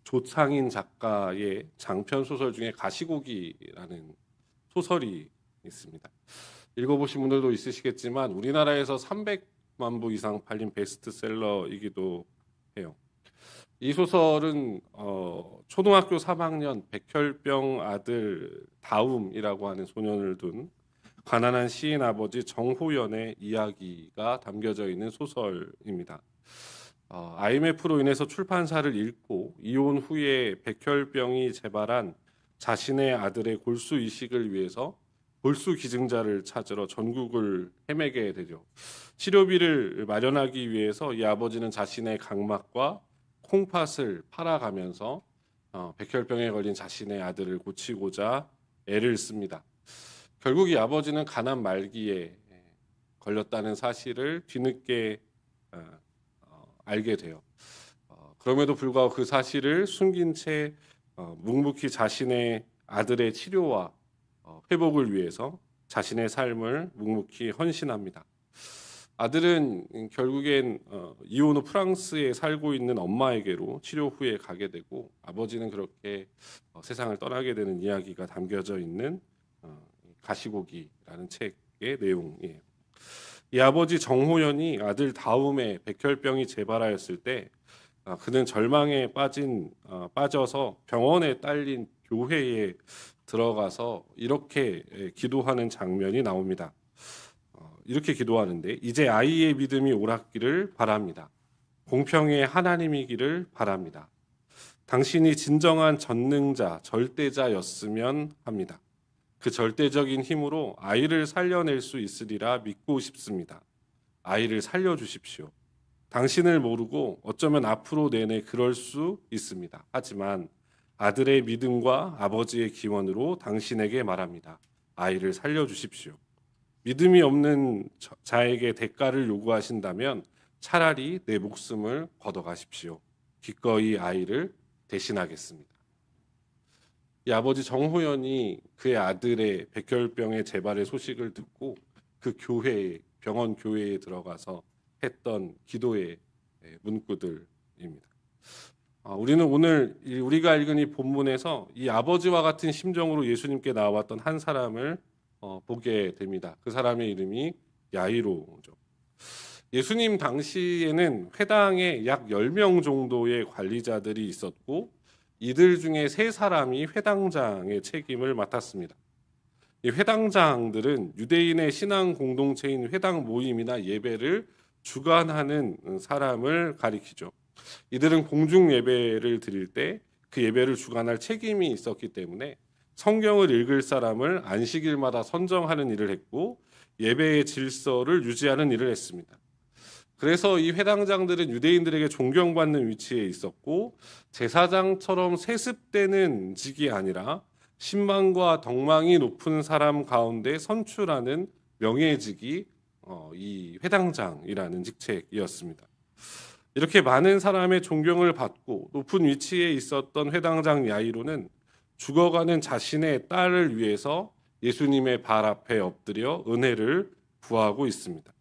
조창인 작가의 장편 소설 중에 가시고기라는 소설이 있습니다. 읽어보신 분들도 있으시겠지만 우리나라에서 300만 부 이상 팔린 베스트셀러이기도 해요. 이 소설은 초등학교 3학년 백혈병 아들 다움이라고 하는 소년을 둔 가난한 시인 아버지 정호연의 이야기가 담겨져 있는 소설입니다. IMF로 인해서 출판사를 잃고 이혼 후에 백혈병이 재발한 자신의 아들의 골수 이식을 위해서 골수 기증자를 찾으러 전국을 헤매게 되죠. 치료비를 마련하기 위해서 이 아버지는 자신의 각막과 콩팥을 팔아가면서 백혈병에 걸린 자신의 아들을 고치고자 애를 씁니다. 결국 이 아버지는 가난 말기에 걸렸다는 사실을 뒤늦게 알게 돼요. 그럼에도 불구하고 그 사실을 숨긴 채 묵묵히 자신의 아들의 치료와 회복을 위해서 자신의 삶을 묵묵히 헌신합니다. 아들은 결국엔 이혼 후 프랑스에 살고 있는 엄마에게로 치료 후에 가게 되고 아버지는 그렇게 세상을 떠나게 되는 이야기가 담겨져 있는 가시고기라는 책의 내용이에요. 이 아버지 정호연이 아들 다움의 백혈병이 재발하였을 때 그는 절망에 빠져서 병원에 딸린 교회에 들어가서 이렇게 기도하는 장면이 나옵니다. 이렇게 기도하는데 이제 아이의 믿음이 옳았기를 바랍니다. 공평의 하나님이기를 바랍니다. 당신이 진정한 전능자, 절대자였으면 합니다. 그 절대적인 힘으로 아이를 살려낼 수 있으리라 믿고 싶습니다. 아이를 살려주십시오. 당신을 모르고 어쩌면 앞으로 내내 그럴 수 있습니다. 하지만 아들의 믿음과 아버지의 기원으로 당신에게 말합니다. 아이를 살려주십시오. 믿음이 없는 자에게 대가를 요구하신다면 차라리 내 목숨을 걷어가십시오. 기꺼이 아이를 대신하겠습니다. 이 아버지 정호연이 그의 아들의 백혈병의 재발의 소식을 듣고 그 병원 교회에 들어가서 했던 기도의 문구들입니다. 우리는 오늘 우리가 읽은 이 본문에서 이 아버지와 같은 심정으로 예수님께 나왔던 한 사람을 보게 됩니다. 그 사람의 이름이 야이로죠. 예수님 당시에는 회당에 약 10명 정도의 관리자들이 있었고 이들 중에 3사람이 회당장의 책임을 맡았습니다. 이 회당장들은 유대인의 신앙 공동체인 회당 모임이나 예배를 주관하는 사람을 가리키죠. 이들은 공중 예배를 드릴 때 그 예배를 주관할 책임이 있었기 때문에 성경을 읽을 사람을 안식일마다 선정하는 일을 했고 예배의 질서를 유지하는 일을 했습니다. 그래서 이 회당장들은 유대인들에게 존경받는 위치에 있었고 제사장처럼 세습되는 직이 아니라 신망과 덕망이 높은 사람 가운데 선출하는 명예직이 이 회당장이라는 직책이었습니다. 이렇게 많은 사람의 존경을 받고 높은 위치에 있었던 회당장 야이로는 죽어가는 자신의 딸을 위해서 예수님의 발 앞에 엎드려 은혜를 구하고 있습니다.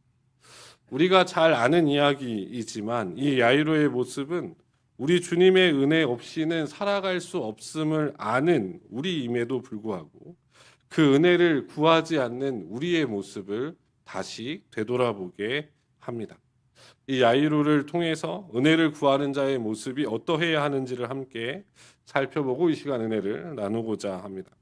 우리가 잘 아는 이야기이지만 이 야이로의 모습은 우리 주님의 은혜 없이는 살아갈 수 없음을 아는 우리임에도 불구하고 그 은혜를 구하지 않는 우리의 모습을 다시 되돌아보게 합니다. 이 야이로를 통해서 은혜를 구하는 자의 모습이 어떠해야 하는지를 함께 살펴보고 이 시간 은혜를 나누고자 합니다.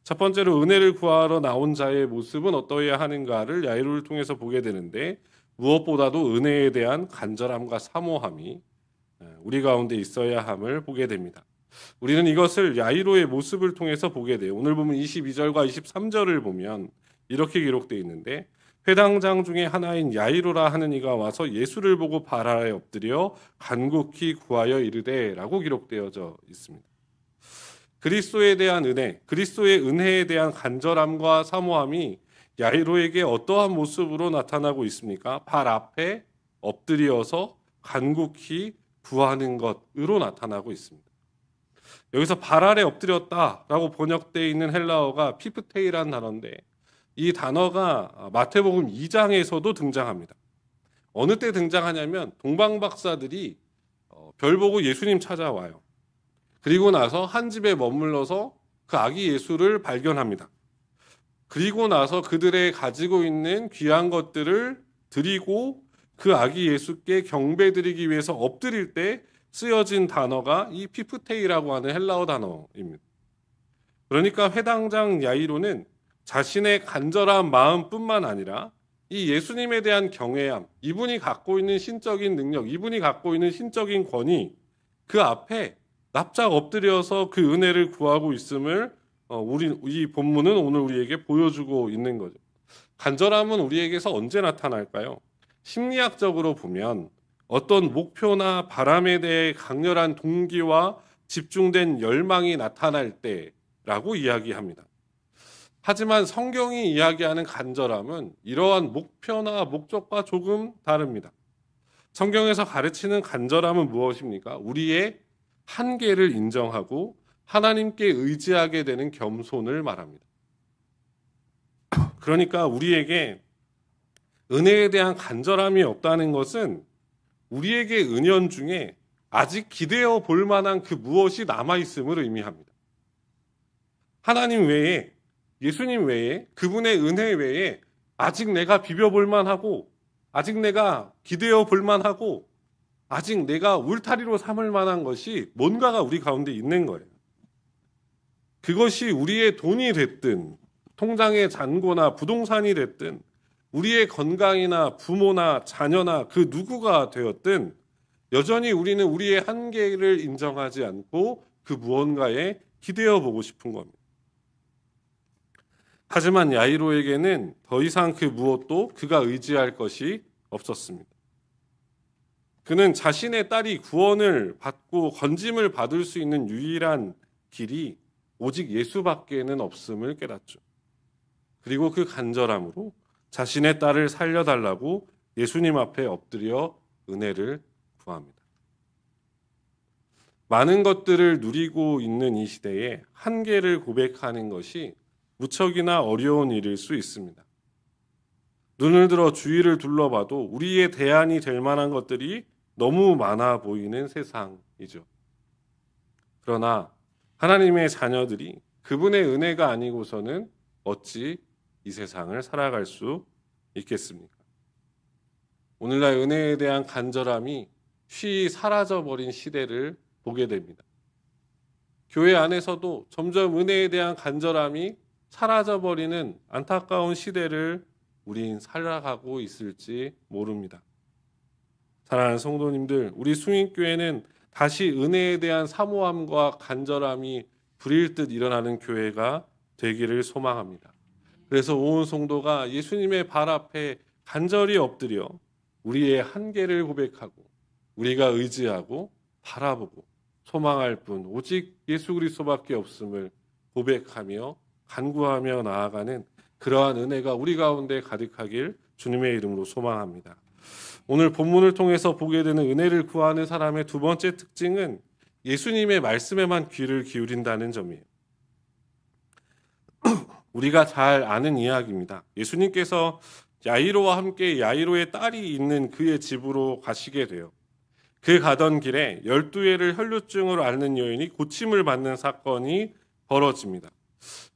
첫 번째로 은혜를 구하러 나온 자의 모습은 어떠해야 하는가를 야이로를 통해서 보게 되는데 무엇보다도 은혜에 대한 간절함과 사모함이 우리 가운데 있어야 함을 보게 됩니다. 우리는 이것을 야이로의 모습을 통해서 보게 돼요. 오늘 보면 22절과 23절을 보면 이렇게 기록되어 있는데 회당장 중에 하나인 야이로라 하는 이가 와서 예수를 보고 발 아래 엎드려 간곡히 구하여 이르되 라고 기록되어져 있습니다. 그리스도에 대한 은혜, 그리스도의 은혜에 대한 간절함과 사모함이 야이로에게 어떠한 모습으로 나타나고 있습니까? 발 앞에 엎드려서 간곡히 구하는 것으로 나타나고 있습니다. 여기서 발 아래 엎드렸다라고 번역되어 있는 헬라어가 피프테이라는 단어인데 이 단어가 마태복음 2장에서도 등장합니다. 어느 때 등장하냐면 동방박사들이 별 보고 예수님 찾아와요. 그리고 나서 한 집에 머물러서 그 아기 예수를 발견합니다. 그리고 나서 그들의 가지고 있는 귀한 것들을 드리고 그 아기 예수께 경배드리기 위해서 엎드릴 때 쓰여진 단어가 이 피프테이라고 하는 헬라어 단어입니다. 그러니까 회당장 야이로는 자신의 간절한 마음뿐만 아니라 이 예수님에 대한 경외함, 이분이 갖고 있는 신적인 능력, 이분이 갖고 있는 신적인 권위, 그 앞에 납작 엎드려서 그 은혜를 구하고 있음을 이 본문은 오늘 우리에게 보여주고 있는 거죠. 간절함은 우리에게서 언제 나타날까요? 심리학적으로 보면 어떤 목표나 바람에 대해 강렬한 동기와 집중된 열망이 나타날 때라고 이야기합니다. 하지만 성경이 이야기하는 간절함은 이러한 목표나 목적과 조금 다릅니다. 성경에서 가르치는 간절함은 무엇입니까? 우리의 한계를 인정하고 하나님께 의지하게 되는 겸손을 말합니다. 그러니까 우리에게 은혜에 대한 간절함이 없다는 것은 우리에게 은연중에 아직 기대어 볼 만한 그 무엇이 남아있음을 의미합니다. 하나님 외에, 예수님 외에, 그분의 은혜 외에 아직 내가 비벼볼 만하고, 아직 내가 기대어 볼 만하고, 아직 내가 울타리로 삼을 만한 것이 뭔가가 우리 가운데 있는 거예요. 그것이 우리의 돈이 됐든, 통장의 잔고나 부동산이 됐든, 우리의 건강이나 부모나 자녀나 그 누구가 되었든 여전히 우리는 우리의 한계를 인정하지 않고 그 무언가에 기대어 보고 싶은 겁니다. 하지만 야이로에게는 더 이상 그 무엇도 그가 의지할 것이 없었습니다. 그는 자신의 딸이 구원을 받고 건짐을 받을 수 있는 유일한 길이 오직 예수밖에는 없음을 깨닫죠. 그리고 그 간절함으로 자신의 딸을 살려달라고 예수님 앞에 엎드려 은혜를 구합니다. 많은 것들을 누리고 있는 이 시대에 한계를 고백하는 것이 무척이나 어려운 일일 수 있습니다. 눈을 들어 주위를 둘러봐도 우리의 대안이 될 만한 것들이 너무 많아 보이는 세상이죠. 그러나 하나님의 자녀들이 그분의 은혜가 아니고서는 어찌 이 세상을 살아갈 수 있겠습니까? 오늘날 은혜에 대한 간절함이 쉬이 사라져버린 시대를 보게 됩니다. 교회 안에서도 점점 은혜에 대한 간절함이 사라져버리는 안타까운 시대를 우린 살아가고 있을지 모릅니다. 사랑하는 성도님들, 우리 숭인교회는 다시 은혜에 대한 사모함과 간절함이 불일 듯 일어나는 교회가 되기를 소망합니다. 그래서 온 성도가 예수님의 발 앞에 간절히 엎드려 우리의 한계를 고백하고 우리가 의지하고 바라보고 소망할 분 오직 예수 그리스도밖에 없음을 고백하며 간구하며 나아가는 그러한 은혜가 우리 가운데 가득하길 주님의 이름으로 소망합니다. 오늘 본문을 통해서 보게 되는 은혜를 구하는 사람의 두 번째 특징은 예수님의 말씀에만 귀를 기울인다는 점이에요. 우리가 잘 아는 이야기입니다. 예수님께서 야이로와 함께 야이로의 딸이 있는 그의 집으로 가시게 돼요. 그 가던 길에 12회를 혈루증으로 앓는 여인이 고침을 받는 사건이 벌어집니다.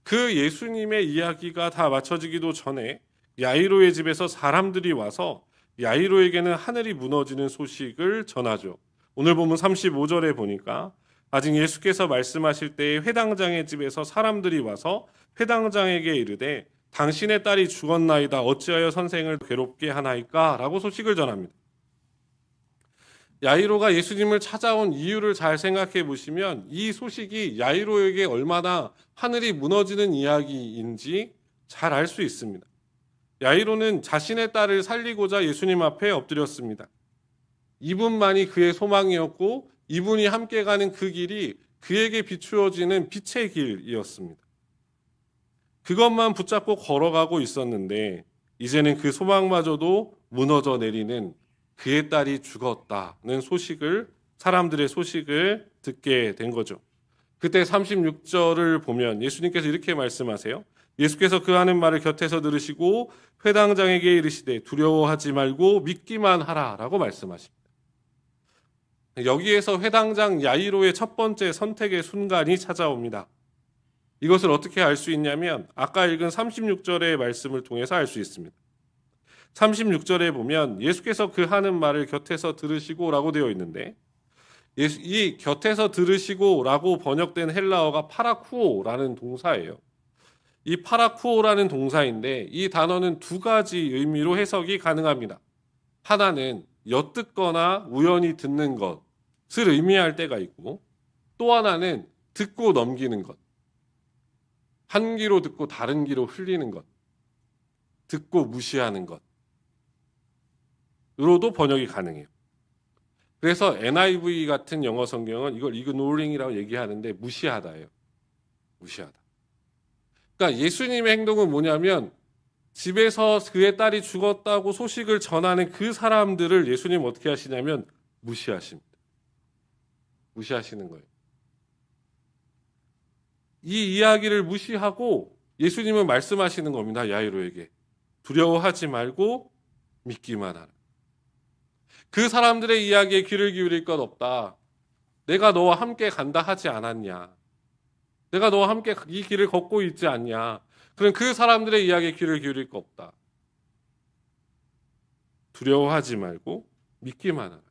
그 예수님의 이야기가 다 마쳐지기도 전에 야이로의 집에서 사람들이 와서 야이로에게는 하늘이 무너지는 소식을 전하죠. 오늘 본문 35절에 보니까 아직 예수께서 말씀하실 때에 회당장의 집에서 사람들이 와서 회당장에게 이르되 당신의 딸이 죽었나이다 어찌하여 선생을 괴롭게 하나이까? 라고 소식을 전합니다. 야이로가 예수님을 찾아온 이유를 잘 생각해 보시면 이 소식이 야이로에게 얼마나 하늘이 무너지는 이야기인지 잘 알 수 있습니다. 야이로는 자신의 딸을 살리고자 예수님 앞에 엎드렸습니다. 이분만이 그의 소망이었고 이분이 함께 가는 그 길이 그에게 비추어지는 빛의 길이었습니다. 그것만 붙잡고 걸어가고 있었는데 이제는 그 소망마저도 무너져 내리는 그의 딸이 죽었다는 소식을 사람들의 소식을 듣게 된 거죠. 그때 36절을 보면 예수님께서 이렇게 말씀하세요. 예수께서 그 하는 말을 곁에서 들으시고 회당장에게 이르시되 두려워하지 말고 믿기만 하라라고 말씀하십니다. 여기에서 회당장 야이로의 첫 번째 선택의 순간이 찾아옵니다. 이것을 어떻게 알 수 있냐면 아까 읽은 36절의 말씀을 통해서 알 수 있습니다. 36절에 보면 예수께서 그 하는 말을 곁에서 들으시고 라고 되어 있는데, 이 곁에서 들으시고 라고 번역된 헬라어가 파라쿠오라는 동사예요. 이 파라쿠오라는 동사인데 이 단어는 두 가지 의미로 해석이 가능합니다. 하나는 엿듣거나 우연히 듣는 것을 의미할 때가 있고, 또 하나는 듣고 넘기는 것, 한 귀로 듣고 다른 귀로 흘리는 것, 듣고 무시하는 것으로도 번역이 가능해요. 그래서 NIV 같은 영어 성경은 이걸 ignoring이라고 얘기하는데 무시하다예요. 무시하다. 그러니까 예수님의 행동은 뭐냐면 집에서 그의 딸이 죽었다고 소식을 전하는 그 사람들을 예수님 어떻게 하시냐면 무시하십니다. 무시하시는 거예요. 이 이야기를 무시하고 예수님은 말씀하시는 겁니다. 야이로에게 두려워하지 말고 믿기만 하라. 그 사람들의 이야기에 귀를 기울일 것 없다. 내가 너와 함께 간다 하지 않았냐. 내가 너와 함께 이 길을 걷고 있지 않냐. 그럼 그 사람들의 이야기에 귀를 기울일 것 없다. 두려워하지 말고 믿기만 하라.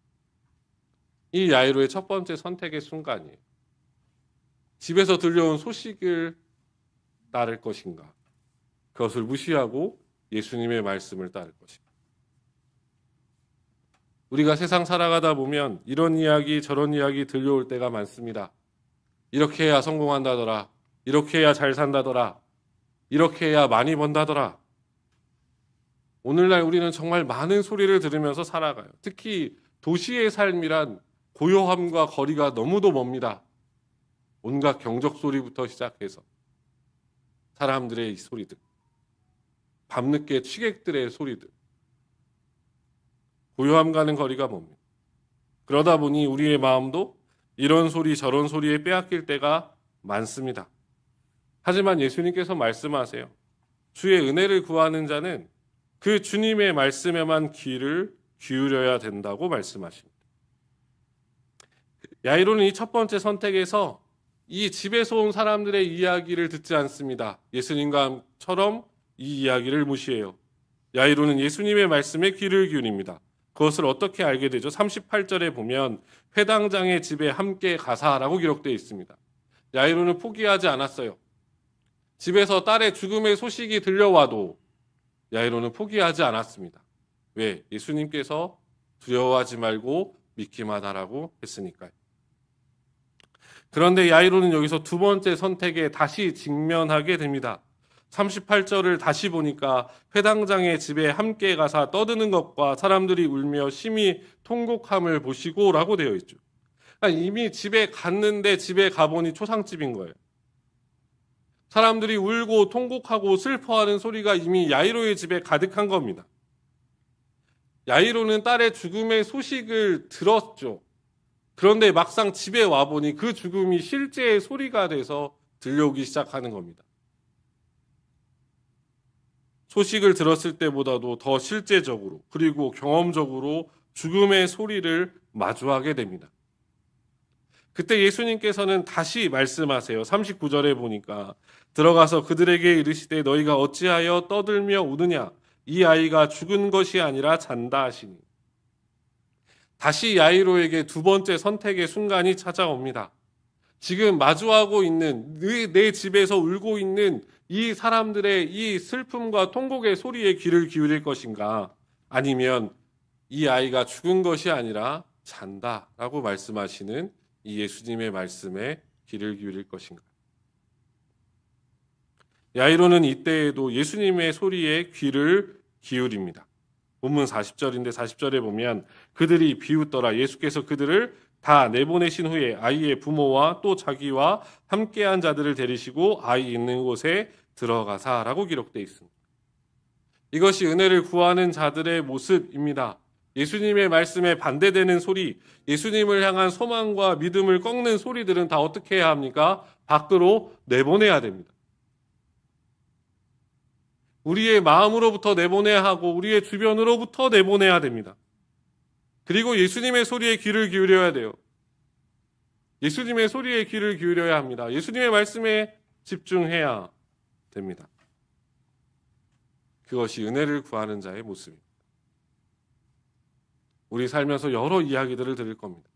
이 야이로의 첫 번째 선택의 순간이에요. 집에서 들려온 소식을 따를 것인가, 그것을 무시하고 예수님의 말씀을 따를 것인가. 우리가 세상 살아가다 보면 이런 이야기 저런 이야기 들려올 때가 많습니다. 이렇게 해야 성공한다더라, 이렇게 해야 잘 산다더라, 이렇게 해야 많이 번다더라. 오늘날 우리는 정말 많은 소리를 들으면서 살아가요. 특히 도시의 삶이란 고요함과 거리가 너무도 멉니다. 온갖 경적 소리부터 시작해서 사람들의 이 소리들, 밤늦게 취객들의 소리들, 고요함과는 거리가 멉니다. 그러다 보니 우리의 마음도 이런 소리 저런 소리에 빼앗길 때가 많습니다. 하지만 예수님께서 말씀하세요. 주의 은혜를 구하는 자는 그 주님의 말씀에만 귀를 기울여야 된다고 말씀하십니다. 야이로는 이 첫 번째 선택에서 이 집에서 온 사람들의 이야기를 듣지 않습니다. 예수님과처럼 이 이야기를 무시해요. 야이로는 예수님의 말씀에 귀를 기울입니다. 그것을 어떻게 알게 되죠? 38절에 보면 회당장의 집에 함께 가사라고 기록되어 있습니다. 야이로는 포기하지 않았어요. 집에서 딸의 죽음의 소식이 들려와도 야이로는 포기하지 않았습니다. 왜? 예수님께서 두려워하지 말고 믿기만 하라고 했으니까요. 그런데 야이로는 여기서 두 번째 선택에 다시 직면하게 됩니다. 38절을 다시 보니까 회당장의 집에 함께 가사 떠드는 것과 사람들이 울며 심히 통곡함을 보시고 라고 되어 있죠. 그러니까 이미 집에 갔는데 집에 가보니 초상집인 거예요. 사람들이 울고 통곡하고 슬퍼하는 소리가 이미 야이로의 집에 가득한 겁니다. 야이로는 딸의 죽음의 소식을 들었죠. 그런데 막상 집에 와보니 그 죽음이 실제의 소리가 돼서 들려오기 시작하는 겁니다. 소식을 들었을 때보다도 더 실제적으로 그리고 경험적으로 죽음의 소리를 마주하게 됩니다. 그때 예수님께서는 다시 말씀하세요. 39절에 보니까 들어가서 그들에게 이르시되 너희가 어찌하여 떠들며 우느냐 이 아이가 죽은 것이 아니라 잔다 하시니. 다시 야이로에게 두 번째 선택의 순간이 찾아옵니다. 지금 마주하고 있는 내 집에서 울고 있는 이 사람들의 이 슬픔과 통곡의 소리에 귀를 기울일 것인가, 아니면 이 아이가 죽은 것이 아니라 잔다라고 말씀하시는 이 예수님의 말씀에 귀를 기울일 것인가. 야이로는 이때에도 예수님의 소리에 귀를 기울입니다. 본문 40절인데 40절에 보면 그들이 비웃더라. 예수께서 그들을 다 내보내신 후에 아이의 부모와 또 자기와 함께한 자들을 데리시고 아이 있는 곳에 들어가사라고 기록되어 있습니다. 이것이 은혜를 구하는 자들의 모습입니다. 예수님의 말씀에 반대되는 소리, 예수님을 향한 소망과 믿음을 꺾는 소리들은 다 어떻게 해야 합니까? 밖으로 내보내야 됩니다. 우리의 마음으로부터 내보내야 하고 우리의 주변으로부터 내보내야 됩니다. 그리고 예수님의 소리에 귀를 기울여야 돼요. 예수님의 소리에 귀를 기울여야 합니다. 예수님의 말씀에 집중해야 됩니다. 그것이 은혜를 구하는 자의 모습입니다. 우리 살면서 여러 이야기들을 들을 겁니다.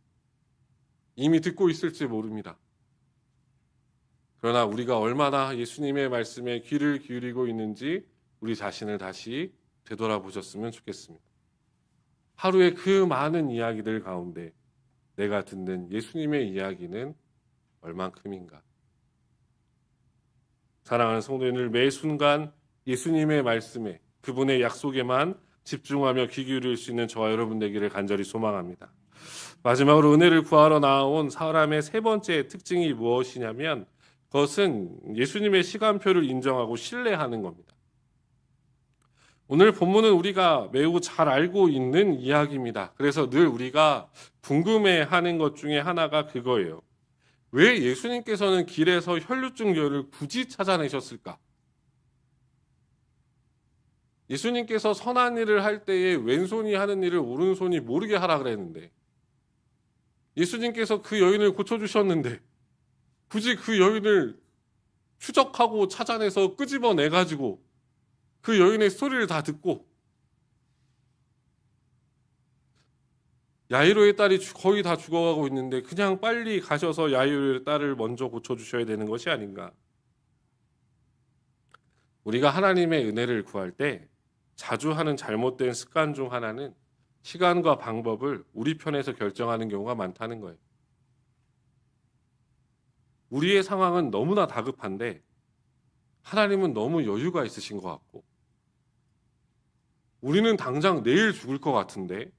이미 듣고 있을지 모릅니다. 그러나 우리가 얼마나 예수님의 말씀에 귀를 기울이고 있는지 우리 자신을 다시 되돌아보셨으면 좋겠습니다. 하루에 그 많은 이야기들 가운데 내가 듣는 예수님의 이야기는 얼만큼인가? 사랑하는 성도님들, 매 순간 예수님의 말씀에, 그분의 약속에만 집중하며 귀 기울일 수 있는 저와 여러분 되기를 간절히 소망합니다. 마지막으로 은혜를 구하러 나온 사람의 세 번째 특징이 무엇이냐면 그것은 예수님의 시간표를 인정하고 신뢰하는 겁니다. 오늘 본문은 우리가 매우 잘 알고 있는 이야기입니다. 그래서 늘 우리가 궁금해하는 것 중에 하나가 그거예요. 왜 예수님께서는 길에서 혈루증 여인을 굳이 찾아내셨을까? 예수님께서 선한 일을 할 때에 왼손이 하는 일을 오른손이 모르게 하라 그랬는데, 예수님께서 그 여인을 고쳐주셨는데 굳이 그 여인을 추적하고 찾아내서 끄집어내가지고 그 여인의 스토리를 다 듣고 야이로의 딸이 거의 다 죽어가고 있는데 그냥 빨리 가셔서 야이로의 딸을 먼저 고쳐주셔야 되는 것이 아닌가. 우리가 하나님의 은혜를 구할 때 자주 하는 잘못된 습관 중 하나는 시간과 방법을 우리 편에서 결정하는 경우가 많다는 거예요. 우리의 상황은 너무나 다급한데 하나님은 너무 여유가 있으신 것 같고, 우리는 당장 내일 죽을 것 같은데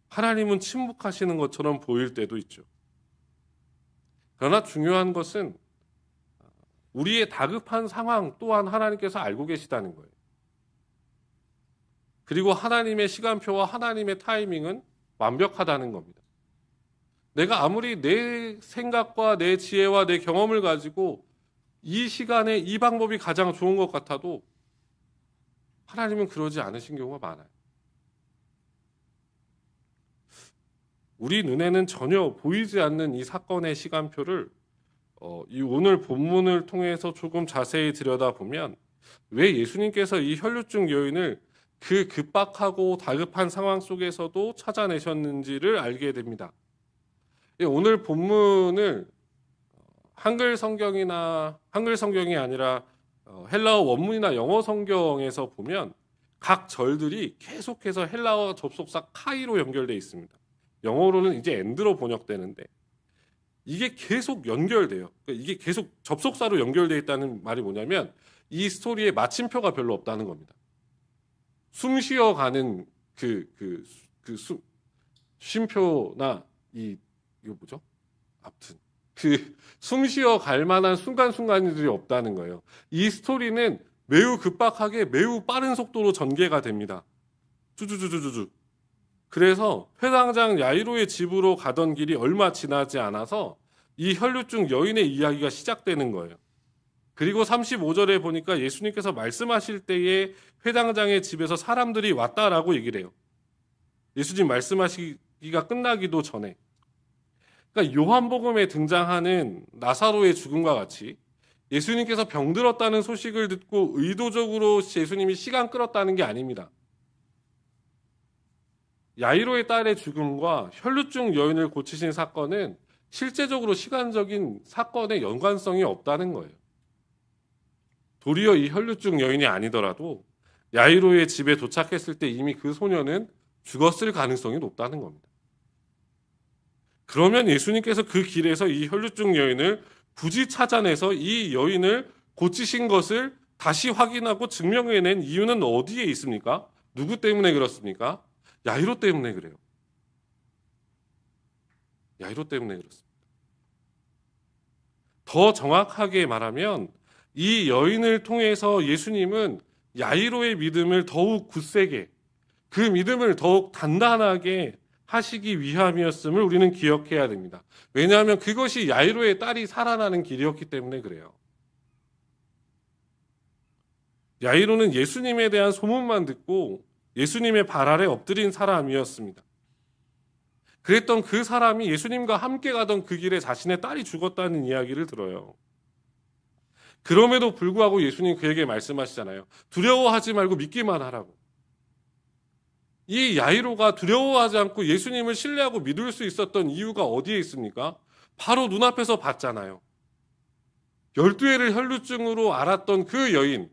하나님은 침묵하시는 것처럼 보일 때도 있죠. 그러나 중요한 것은 우리의 다급한 상황 또한 하나님께서 알고 계시다는 거예요. 그리고 하나님의 시간표와 하나님의 타이밍은 완벽하다는 겁니다. 내가 아무리 내 생각과 내 지혜와 내 경험을 가지고 이 시간에 이 방법이 가장 좋은 것 같아도 하나님은 그러지 않으신 경우가 많아요. 우리 눈에는 전혀 보이지 않는 이 사건의 시간표를 이 오늘 본문을 통해서 조금 자세히 들여다보면 왜 예수님께서 이 혈루증 여인을 그 급박하고 다급한 상황 속에서도 찾아내셨는지를 알게 됩니다. 오늘 본문을 한글 성경이 아니라 헬라어 원문이나 영어 성경에서 보면 각 절들이 계속해서 헬라어 접속사 카이로 연결되어 있습니다. 영어로는 이제 엔드로 번역되는데 이게 계속 연결돼요. 그러니까 이게 계속 접속사로 연결되어 있다는 말이 뭐냐면 이 스토리에 마침표가 별로 없다는 겁니다. 숨 쉬어가는 쉼표나 이거 뭐죠? 아무튼 숨 쉬어갈 만한 순간순간들이 없다는 거예요. 이 스토리는 매우 급박하게 매우 빠른 속도로 전개가 됩니다. 쭈쭈쭈쭈쭈. 그래서 회당장 야이로의 집으로 가던 길이 얼마 지나지 않아서 이 혈루증 여인의 이야기가 시작되는 거예요. 그리고 35절에 보니까 예수님께서 말씀하실 때에 회당장의 집에서 사람들이 왔다라고 얘기를 해요. 예수님 말씀하시기가 끝나기도 전에. 그러니까 요한복음에 등장하는 나사로의 죽음과 같이 예수님께서 병들었다는 소식을 듣고 의도적으로 예수님이 시간 끌었다는 게 아닙니다. 야이로의 딸의 죽음과 혈루증 여인을 고치신 사건은 실제적으로 시간적인 사건의 연관성이 없다는 거예요. 도리어 이 혈루증 여인이 아니더라도 야이로의 집에 도착했을 때 이미 그 소녀는 죽었을 가능성이 높다는 겁니다. 그러면 예수님께서 그 길에서 이 혈루증 여인을 굳이 찾아내서 이 여인을 고치신 것을 다시 확인하고 증명해낸 이유는 어디에 있습니까? 누구 때문에 그렇습니까? 야이로 때문에 그래요. 야이로 때문에 그렇습니다. 더 정확하게 말하면 이 여인을 통해서 예수님은 야이로의 믿음을 더욱 굳세게, 그 믿음을 더욱 단단하게 하시기 위함이었음을 우리는 기억해야 됩니다. 왜냐하면 그것이 야이로의 딸이 살아나는 길이었기 때문에 그래요. 야이로는 예수님에 대한 소문만 듣고 예수님의 발 아래 엎드린 사람이었습니다. 그랬던 그 사람이 예수님과 함께 가던 그 길에 자신의 딸이 죽었다는 이야기를 들어요. 그럼에도 불구하고 예수님 그에게 말씀하시잖아요. 두려워하지 말고 믿기만 하라고. 이 야이로가 두려워하지 않고 예수님을 신뢰하고 믿을 수 있었던 이유가 어디에 있습니까? 바로 눈앞에서 봤잖아요. 12회를 혈루증으로 앓았던 그 여인,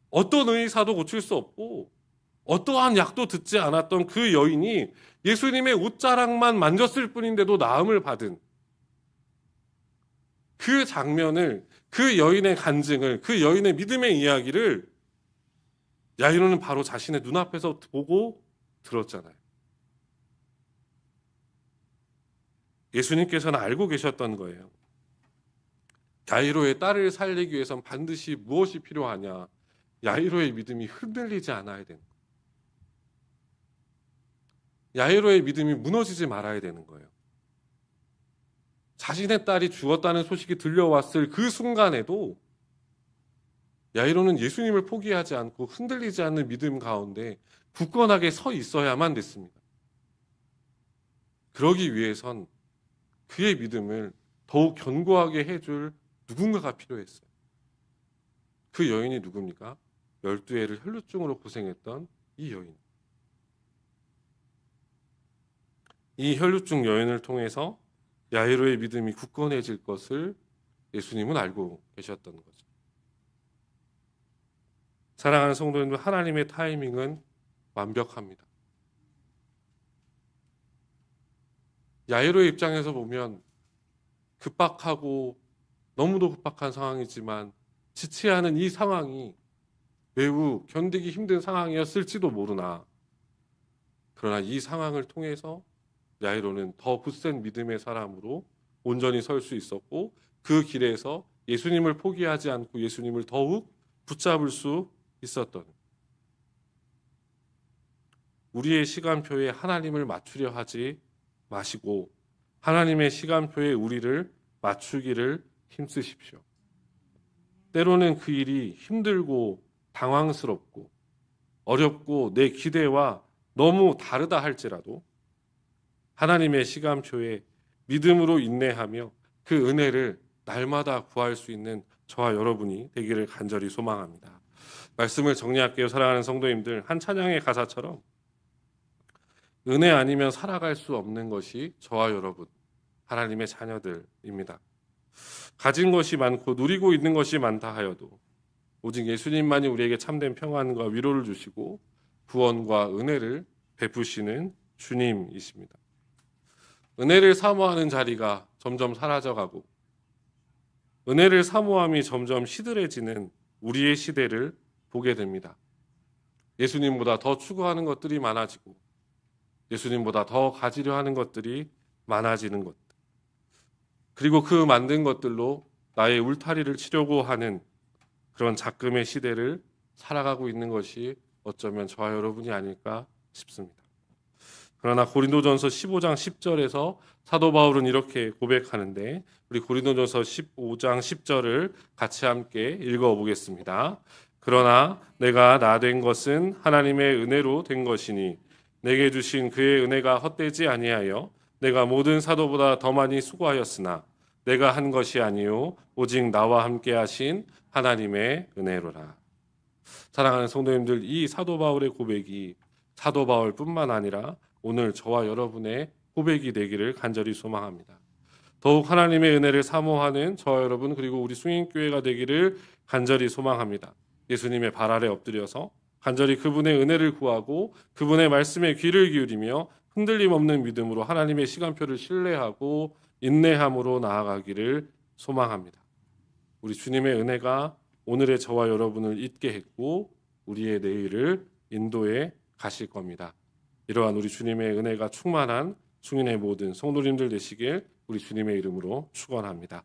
어떤 의사도 고칠 수 없고 어떠한 약도 듣지 않았던 그 여인이 예수님의 옷자락만 만졌을 뿐인데도 나음을 받은 그 장면을, 그 여인의 간증을, 그 여인의 믿음의 이야기를 야이로는 바로 자신의 눈앞에서 보고 들었잖아요. 예수님께서는 알고 계셨던 거예요. 야이로의 딸을 살리기 위해선 반드시 무엇이 필요하냐? 야이로의 믿음이 흔들리지 않아야 되는 거예요. 야이로의 믿음이 무너지지 말아야 되는 거예요. 자신의 딸이 죽었다는 소식이 들려왔을 그 순간에도 야이로는 예수님을 포기하지 않고 흔들리지 않는 믿음 가운데 굳건하게 서 있어야만 됐습니다. 그러기 위해선 그의 믿음을 더욱 견고하게 해줄 누군가가 필요했어요. 그 여인이 누굽니까? 12회를 혈루증으로 고생했던 이 여인. 이 혈루증 여인을 통해서 야이로의 믿음이 굳건해질 것을 예수님은 알고 계셨던 거죠. 사랑하는 성도님들, 하나님의 타이밍은 완벽합니다. 야이로의 입장에서 보면 급박하고 너무도 급박한 상황이지만 지체하는 이 상황이 매우 견디기 힘든 상황이었을지도 모르나, 그러나 이 상황을 통해서 야이로는 더 굳센 믿음의 사람으로 온전히 설 수 있었고, 그 길에서 예수님을 포기하지 않고 예수님을 더욱 붙잡을 수 있었던, 우리의 시간표에 하나님을 맞추려 하지 마시고 하나님의 시간표에 우리를 맞추기를 힘쓰십시오. 때로는 그 일이 힘들고 당황스럽고 어렵고 내 기대와 너무 다르다 할지라도 하나님의 시간표에 믿음으로 인내하며 그 은혜를 날마다 구할 수 있는 저와 여러분이 되기를 간절히 소망합니다. 말씀을 정리할게요. 사랑하는 성도님들, 한 찬양의 가사처럼 은혜 아니면 살아갈 수 없는 것이 저와 여러분, 하나님의 자녀들입니다. 가진 것이 많고 누리고 있는 것이 많다 하여도 오직 예수님만이 우리에게 참된 평안과 위로를 주시고 구원과 은혜를 베푸시는 주님이십니다. 은혜를 사모하는 자리가 점점 사라져가고 은혜를 사모함이 점점 시들해지는 우리의 시대를 보게 됩니다. 예수님보다 더 추구하는 것들이 많아지고 예수님보다 더 가지려 하는 것들이 많아지는 것, 그리고 그 만든 것들로 나의 울타리를 치려고 하는 그런 작금의 시대를 살아가고 있는 것이 어쩌면 저와 여러분이 아닐까 싶습니다. 그러나 고린도전서 15장 10절에서 사도 바울은 이렇게 고백하는데, 우리 고린도전서 15장 10절을 같이 함께 읽어보겠습니다. 그러나 내가 나 된 것은 하나님의 은혜로 된 것이니 내게 주신 그의 은혜가 헛되지 아니하여 내가 모든 사도보다 더 많이 수고하였으나 내가 한 것이 아니요 오직 나와 함께 하신 하나님의 은혜로라. 사랑하는 성도님들, 이 사도 바울의 고백이 사도 바울뿐만 아니라 오늘 저와 여러분의 고백이 되기를 간절히 소망합니다. 더욱 하나님의 은혜를 사모하는 저와 여러분, 그리고 우리 숭인교회가 되기를 간절히 소망합니다. 예수님의 발 아래 엎드려서 간절히 그분의 은혜를 구하고 그분의 말씀에 귀를 기울이며 흔들림 없는 믿음으로 하나님의 시간표를 신뢰하고 인내함으로 나아가기를 소망합니다. 우리 주님의 은혜가 오늘의 저와 여러분을 잊게 했고 우리의 내일을 인도해 가실 겁니다. 이러한 우리 주님의 은혜가 충만한 승인의 모든 성도님들 되시길 우리 주님의 이름으로 축원합니다.